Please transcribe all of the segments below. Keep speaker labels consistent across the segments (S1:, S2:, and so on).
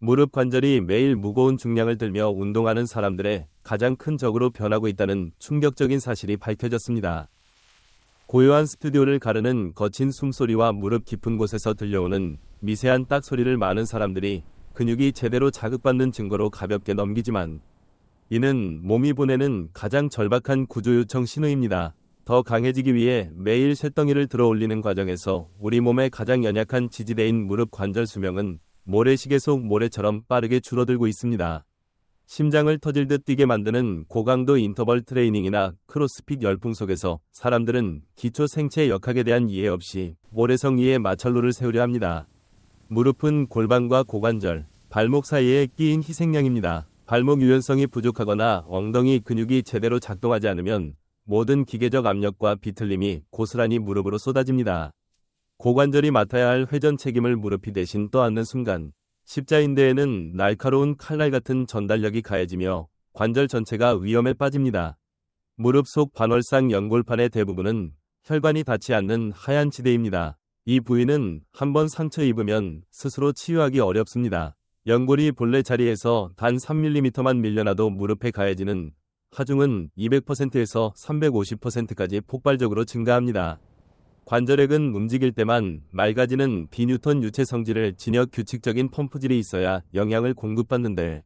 S1: 무릎 관절이 매일 무거운 중량을 들며 운동하는 사람들의 가장 큰 적으로 변하고 있다는 충격적인 사실이 밝혀졌습니다. 고요한 스튜디오를 가르는 거친 숨소리와 무릎 깊은 곳에서 들려오는 미세한 딱 소리를 많은 사람들이 근육이 제대로 자극받는 증거로 가볍게 넘기지만, 이는 몸이 보내는 가장 절박한 구조요청 신호입니다. 더 강해지기 위해 매일 쇳덩이를 들어 올리는 과정에서 우리 몸의 가장 연약한 지지대인 무릎 관절 수명은 모래시계 속 모래처럼 빠르게 줄어들고 있습니다. 심장을 터질 듯 뛰게 만드는 고강도 인터벌 트레이닝이나 크로스핏 열풍 속에서 사람들은 기초 생체 역학에 대한 이해 없이 모래성 위에 마찰로를 세우려 합니다. 무릎은 골반과 고관절, 발목 사이에 끼인 희생양입니다. 발목 유연성이 부족하거나 엉덩이 근육이 제대로 작동하지 않으면 모든 기계적 압력과 비틀림이 고스란히 무릎으로 쏟아집니다. 고관절이 맡아야 할 회전 책임을 무릎이 대신 떠안는 순간, 십자인대에는 날카로운 칼날 같은 전달력이 가해지며 관절 전체가 위험에 빠집니다. 무릎 속 반월상 연골판의 대부분은 혈관이 닿지 않는 하얀 지대입니다. 이 부위는 한번 상처 입으면 스스로 치유하기 어렵습니다. 연골이 본래 자리에서 단 3mm만 밀려나도 무릎에 가해지는 하중은 200%에서 350%까지 폭발적으로 증가합니다. 관절액은 움직일 때만 맑아지는 비뉴턴 유체 성질을 진역 규칙적인 펌프질이 있어야 영향을 공급받는데,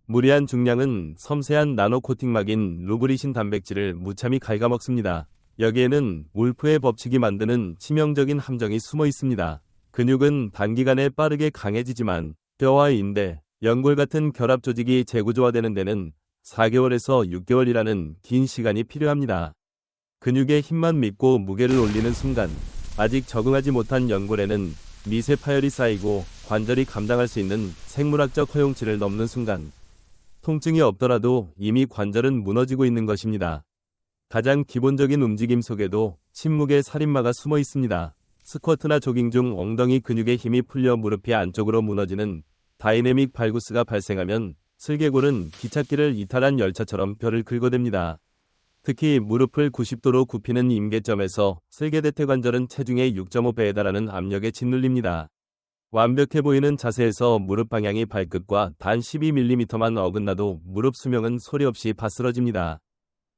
S1: 무리한 중량은 섬세한 나노 코팅막인 루브리신 단백질을 무참히 갉아먹습니다. 여기에는 울프의 법칙이 만드는 치명적인 함정이 숨어 있습니다. 근육은 단기간에 빠르게 강해지지만 뼈와 인대, 연골 같은 결합 조직이 재구조화되는 데는 4개월에서 6개월이라는 긴 시간이 필요합니다. 근육의 힘만 믿고 무게를 올리는 순간, 아직 적응하지 못한 연골에는 미세 파열이 쌓이고 관절이 감당할 수 있는 생물학적 허용치를 넘는 순간, 통증이 없더라도 이미 관절은 무너지고 있는 것입니다. 가장 기본적인 움직임 속에도 침묵의 살인마가 숨어 있습니다. 스쿼트나 조깅 중 엉덩이 근육의 힘이 풀려 무릎이 안쪽으로 무너지는 다이내믹 발구스가 발생하면 슬개골은 기찻길을 이탈한 열차처럼 뼈를 긁어댑니다. 특히 무릎을 90도로 굽히는 임계점에서 슬개대퇴관절은 체중의 6.5배에 달하는 압력에 짓눌립니다. 완벽해 보이는 자세에서 무릎 방향이 발끝과 단 12mm만 어긋나도 무릎 수명은 소리 없이 바스러집니다.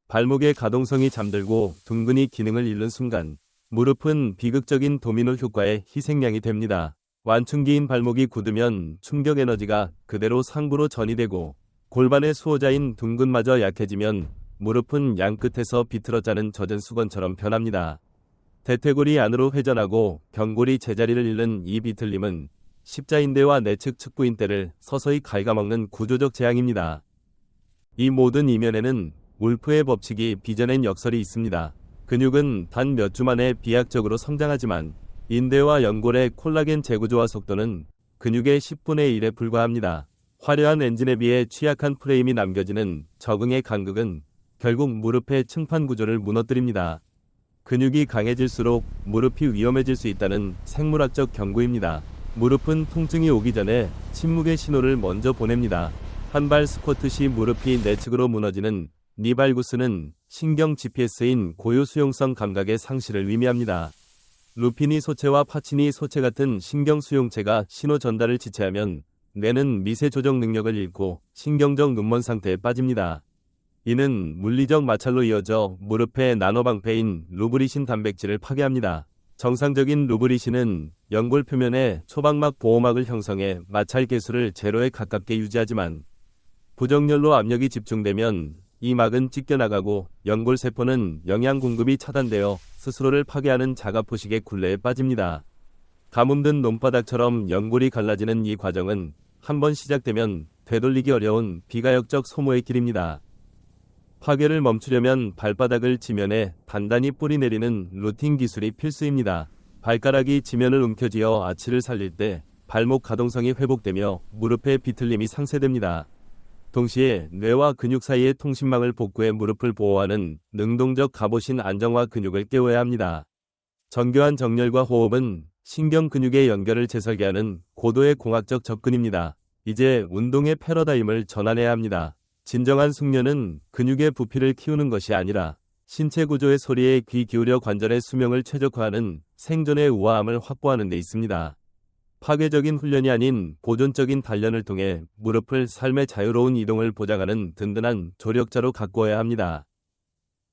S1: 발목의 가동성이 잠들고 둥근이 기능을 잃는 순간, 무릎은 비극적인 도미노 효과의 희생양이 됩니다. 완충기인 발목이 굳으면 충격 에너지가 그대로 상부로 전이되고, 골반의 수호자인 둥근마저 약해지면 무릎은 양끝에서 비틀어 짜는 젖은 수건처럼 변합니다. 대퇴골이 안으로 회전하고 경골이 제자리를 잃는 이 비틀림은 십자인대와 내측 측부인대를 서서히 갉아먹는 구조적 재앙입니다. 이 모든 이면에는 울프의 법칙이 빚어낸 역설이 있습니다. 근육은 단 몇 주 만에 비약적으로 성장하지만 인대와 연골의 콜라겐 재구조화 속도는 근육의 10분의 1에 불과합니다. 화려한 엔진에 비해 취약한 프레임이 남겨지는 적응의 간극은 결국 무릎의 층판 구조를 무너뜨립니다. 근육이 강해질수록 무릎이 위험해질 수 있다는 생물학적 경고입니다. 무릎은 통증이 오기 전에 침묵의 신호를 먼저 보냅니다. 한발 스쿼트 시 무릎이 내측으로 무너지는 니발구스는 신경 GPS인 고요 수용성 감각의 상실을 의미합니다. 루피니 소체와 파치니 소체 같은 신경 수용체가 신호 전달을 지체하면 뇌는 미세 조정 능력을 잃고 신경적 눈먼 상태에 빠집니다. 이는 물리적 마찰로 이어져 무릎의 나노방패인 루브리신 단백질을 파괴합니다. 정상적인 루브리신은 연골 표면에 초방막 보호막을 형성해 마찰 개수를 제로에 가깝게 유지하지만, 부정열로 압력이 집중되면 이 막은 찢겨나가고 연골 세포는 영양 공급이 차단되어 스스로를 파괴하는 자가포식의 굴레에 빠집니다. 가뭄든 논바닥처럼 연골이 갈라지는 이 과정은 한번 시작되면 되돌리기 어려운 비가역적 소모의 길입니다. 파괴를 멈추려면 발바닥을 지면에 단단히 뿌리내리는 루팅 기술이 필수입니다. 발가락이 지면을 움켜쥐어 아치를 살릴 때 발목 가동성이 회복되며 무릎의 비틀림이 상쇄됩니다. 동시에 뇌와 근육 사이의 통신망을 복구해 무릎을 보호하는 능동적 갑오신 안정화 근육을 깨워야 합니다. 정교한 정렬과 호흡은 신경 근육의 연결을 재설계하는 고도의 공학적 접근입니다. 이제 운동의 패러다임을 전환해야 합니다. 진정한 숙련은 근육의 부피를 키우는 것이 아니라 신체 구조의 소리에 귀 기울여 관절의 수명을 최적화하는 생존의 우아함을 확보하는 데 있습니다. 파괴적인 훈련이 아닌 보존적인 단련을 통해 무릎을 삶의 자유로운 이동을 보장하는 든든한 조력자로 가꾸어야 합니다.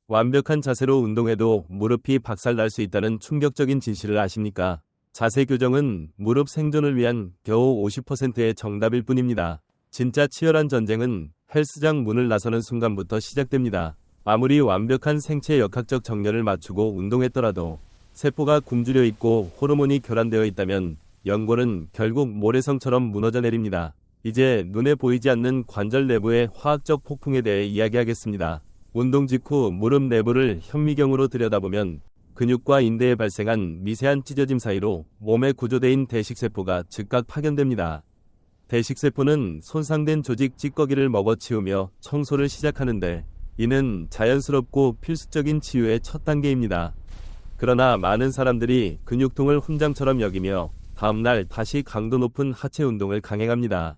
S1: 완벽한 자세로 운동해도 무릎이 박살날 수 있다는 충격적인 진실을 아십니까? 자세 교정은 무릎 생존을 위한 겨우 50%의 정답일 뿐입니다. 진짜 치열한 전쟁은 헬스장 문을 나서는 순간부터 시작됩니다. 아무리 완벽한 생체 역학적 정렬을 맞추고 운동했더라도 세포가 굶주려 있고 호르몬이 교란되어 있다면 연골은 결국 모래성처럼 무너져 내립니다. 이제 눈에 보이지 않는 관절 내부의 화학적 폭풍에 대해 이야기하겠습니다. 운동 직후 무릎 내부를 현미경으로 들여다보면 근육과 인대에 발생한 미세한 찢어짐 사이로 몸에 구조대인 대식세포가 즉각 파견됩니다. 대식세포는 손상된 조직 찌꺼기를 먹어치우며 청소를 시작하는데 이는 자연스럽고 필수적인 치유의 첫 단계입니다. 그러나 많은 사람들이 근육통을 훈장처럼 여기며 다음날 다시 강도 높은 하체 운동을 강행합니다.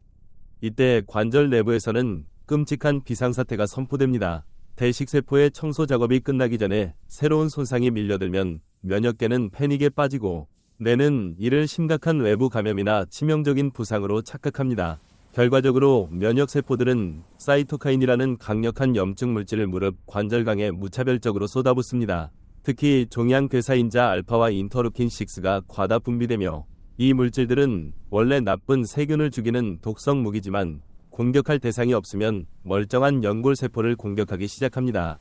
S1: 이때 관절 내부에서는 끔찍한 비상사태가 선포됩니다. 대식세포의 청소 작업이 끝나기 전에 새로운 손상이 밀려들면 면역계는 패닉에 빠지고 뇌는 이를 심각한 외부 감염이나 치명적인 부상으로 착각합니다. 결과적으로 면역세포들은 사이토카인이라는 강력한 염증 물질을 무릎 관절강에 무차별적으로 쏟아붓습니다. 특히 종양괴사인자 알파와 인터루킨6가 과다 분비되며 이 물질들은 원래 나쁜 세균을 죽이는 독성 무기지만 공격할 대상이 없으면 멀쩡한 연골세포를 공격하기 시작합니다.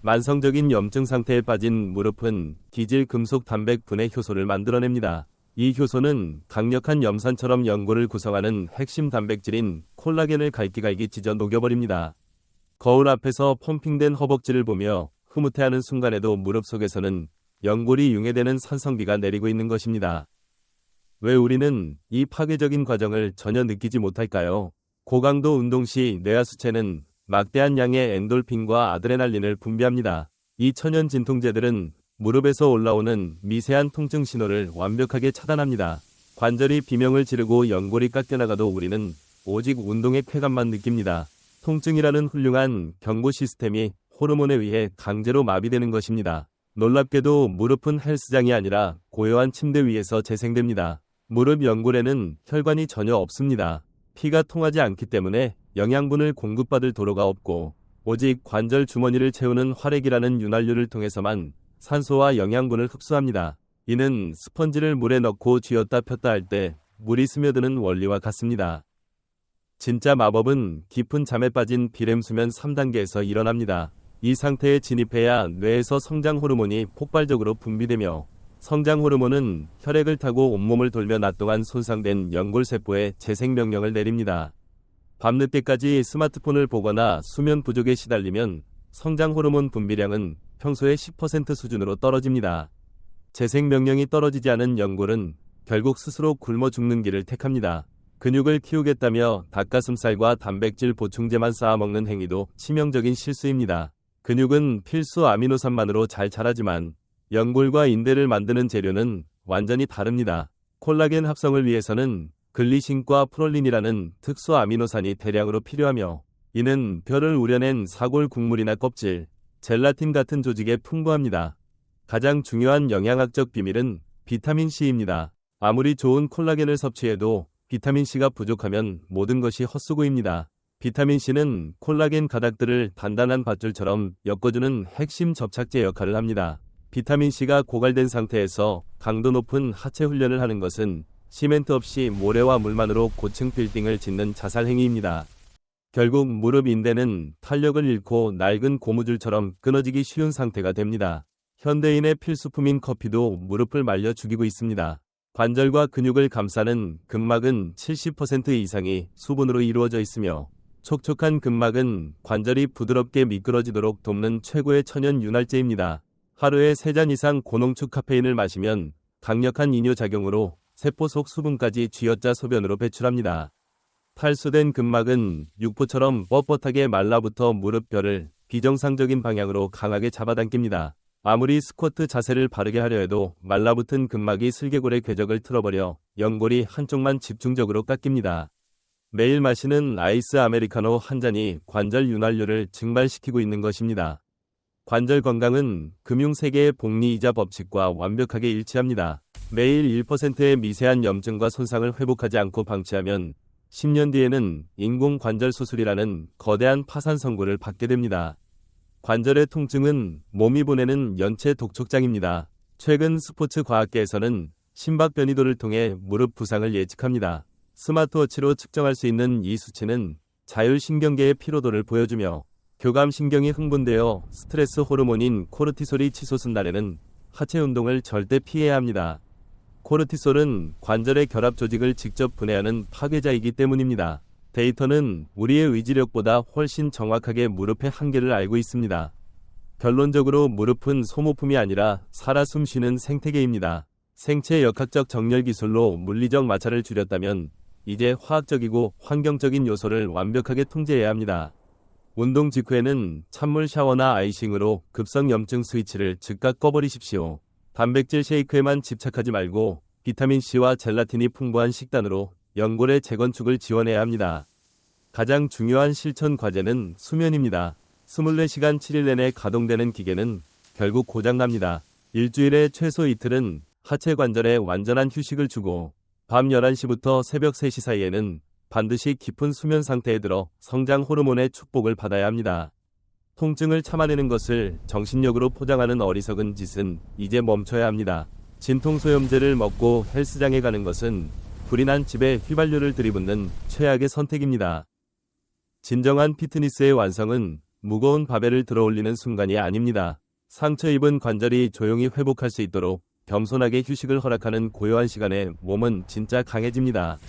S1: 만성적인 염증 상태에 빠진 무릎은 기질 금속 단백 분해 효소를 만들어냅니다. 이 효소는 강력한 염산처럼 연골을 구성하는 핵심 단백질인 콜라겐을 갈기갈기 찢어 녹여버립니다. 거울 앞에서 펌핑된 허벅지를 보며 흐뭇해하는 순간에도 무릎 속에서는 연골이 융해되는 산성비가 내리고 있는 것입니다. 왜 우리는 이 파괴적인 과정을 전혀 느끼지 못할까요? 고강도 운동 시 뇌하수체는 막대한 양의 엔돌핀과 아드레날린을 분비합니다. 이 천연 진통제들은 무릎에서 올라오는 미세한 통증 신호를 완벽하게 차단합니다. 관절이 비명을 지르고 연골이 깎여나가도 우리는 오직 운동의 쾌감만 느낍니다. 통증이라는 훌륭한 경고 시스템이 호르몬에 의해 강제로 마비되는 것입니다. 놀랍게도 무릎은 헬스장이 아니라 고요한 침대 위에서 재생됩니다. 무릎 연골에는 혈관이 전혀 없습니다. 피가 통하지 않기 때문에 영양분을 공급받을 도로가 없고 오직 관절 주머니를 채우는 활액이라는 윤활유를 통해서만 산소와 영양분을 흡수합니다. 이는 스펀지를 물에 넣고 쥐었다 폈다 할 때 물이 스며드는 원리와 같습니다. 진짜 마법은 깊은 잠에 빠진 비렘수면 3단계에서 일어납니다. 이 상태에 진입해야 뇌에서 성장 호르몬이 폭발적으로 분비되며 성장 호르몬은 혈액을 타고 온몸을 돌며 낮 동안 손상된 연골세포에 재생명령을 내립니다. 밤늦게까지 스마트폰을 보거나 수면 부족에 시달리면 성장 호르몬 분비량은 평소의 10% 수준으로 떨어집니다. 재생명령이 떨어지지 않은 연골은 결국 스스로 굶어 죽는 길을 택합니다. 근육을 키우겠다며 닭가슴살과 단백질 보충제만 쌓아먹는 행위도 치명적인 실수입니다. 근육은 필수 아미노산만으로 잘 자라지만 연골과 인대를 만드는 재료는 완전히 다릅니다. 콜라겐 합성을 위해서는 글리신과 프롤린이라는 특수 아미노산이 대량으로 필요하며 이는 뼈를 우려낸 사골 국물이나 껍질, 젤라틴 같은 조직에 풍부합니다. 가장 중요한 영양학적 비밀은 비타민C입니다. 아무리 좋은 콜라겐을 섭취해도 비타민C가 부족하면 모든 것이 헛수고입니다. 비타민C는 콜라겐 가닥들을 단단한 밧줄처럼 엮어주는 핵심 접착제 역할을 합니다. 비타민C가 고갈된 상태에서 강도 높은 하체 훈련을 하는 것은 시멘트 없이 모래와 물만으로 고층 빌딩을 짓는 자살 행위입니다. 결국 무릎 인대는 탄력을 잃고 낡은 고무줄처럼 끊어지기 쉬운 상태가 됩니다. 현대인의 필수품인 커피도 무릎을 말려 죽이고 있습니다. 관절과 근육을 감싸는 근막은 70% 이상이 수분으로 이루어져 있으며 촉촉한 근막은 관절이 부드럽게 미끄러지도록 돕는 최고의 천연 윤활제입니다. 하루에 3잔 이상 고농축 카페인을 마시면 강력한 이뇨작용으로 세포 속 수분까지 쥐어짜 소변으로 배출합니다. 탈수된 근막은 육포처럼 뻣뻣하게 말라붙어 무릎뼈를 비정상적인 방향으로 강하게 잡아당깁니다. 아무리 스쿼트 자세를 바르게 하려 해도 말라붙은 근막이 슬개골의 궤적을 틀어버려 연골이 한쪽만 집중적으로 깎입니다. 매일 마시는 아이스 아메리카노 한 잔이 관절 윤활유를 증발시키고 있는 것입니다. 관절 건강은 금융세계의 복리이자 법칙과 완벽하게 일치합니다. 매일 1%의 미세한 염증과 손상을 회복하지 않고 방치하면 10년 뒤에는 인공관절 수술이라는 거대한 파산 선고를 받게 됩니다. 관절의 통증은 몸이 보내는 연체 독촉장입니다. 최근 스포츠 과학계에서는 심박 변이도를 통해 무릎 부상을 예측합니다. 스마트워치로 측정할 수 있는 이 수치는 자율신경계의 피로도를 보여주며 교감신경이 흥분되어 스트레스 호르몬인 코르티솔이 치솟은 날에는 하체 운동을 절대 피해야 합니다. 코르티솔은 관절의 결합 조직을 직접 분해하는 파괴자이기 때문입니다. 데이터는 우리의 의지력보다 훨씬 정확하게 무릎의 한계를 알고 있습니다. 결론적으로 무릎은 소모품이 아니라 살아 숨쉬는 생태계입니다. 생체 역학적 정렬 기술로 물리적 마찰을 줄였다면 이제 화학적이고 환경적인 요소를 완벽하게 통제해야 합니다. 운동 직후에는 찬물 샤워나 아이싱으로 급성 염증 스위치를 즉각 꺼버리십시오. 단백질 쉐이크에만 집착하지 말고 비타민C와 젤라틴이 풍부한 식단으로 연골의 재건축을 지원해야 합니다. 가장 중요한 실천 과제는 수면입니다. 24시간 7일 내내 가동되는 기계는 결국 고장납니다. 일주일에 최소 이틀은 하체 관절에 완전한 휴식을 주고 밤 11시부터 새벽 3시 사이에는 반드시 깊은 수면 상태에 들어 성장 호르몬의 축복을 받아야 합니다. 통증을 참아내는 것을 정신력으로 포장하는 어리석은 짓은 이제 멈춰야 합니다. 진통소염제를 먹고 헬스장에 가는 것은 불이 난 집에 휘발유를 들이붓는 최악의 선택입니다. 진정한 피트니스의 완성은 무거운 바벨을 들어올리는 순간이 아닙니다. 상처 입은 관절이 조용히 회복할 수 있도록 겸손하게 휴식을 허락하는 고요한 시간에 몸은 진짜 강해집니다.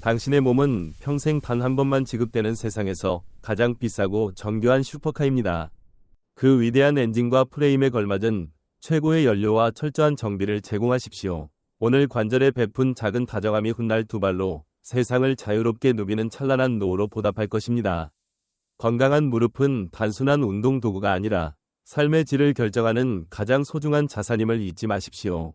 S1: 당신의 몸은 평생 단 한 번만 지급되는 세상에서 가장 비싸고 정교한 슈퍼카입니다. 그 위대한 엔진과 프레임에 걸맞은 최고의 연료와 철저한 정비를 제공하십시오. 오늘 관절에 베푼 작은 다정함이 훗날 두 발로 세상을 자유롭게 누비는 찬란한 노후로 보답할 것입니다. 건강한 무릎은 단순한 운동 도구가 아니라 삶의 질을 결정하는 가장 소중한 자산임을 잊지 마십시오.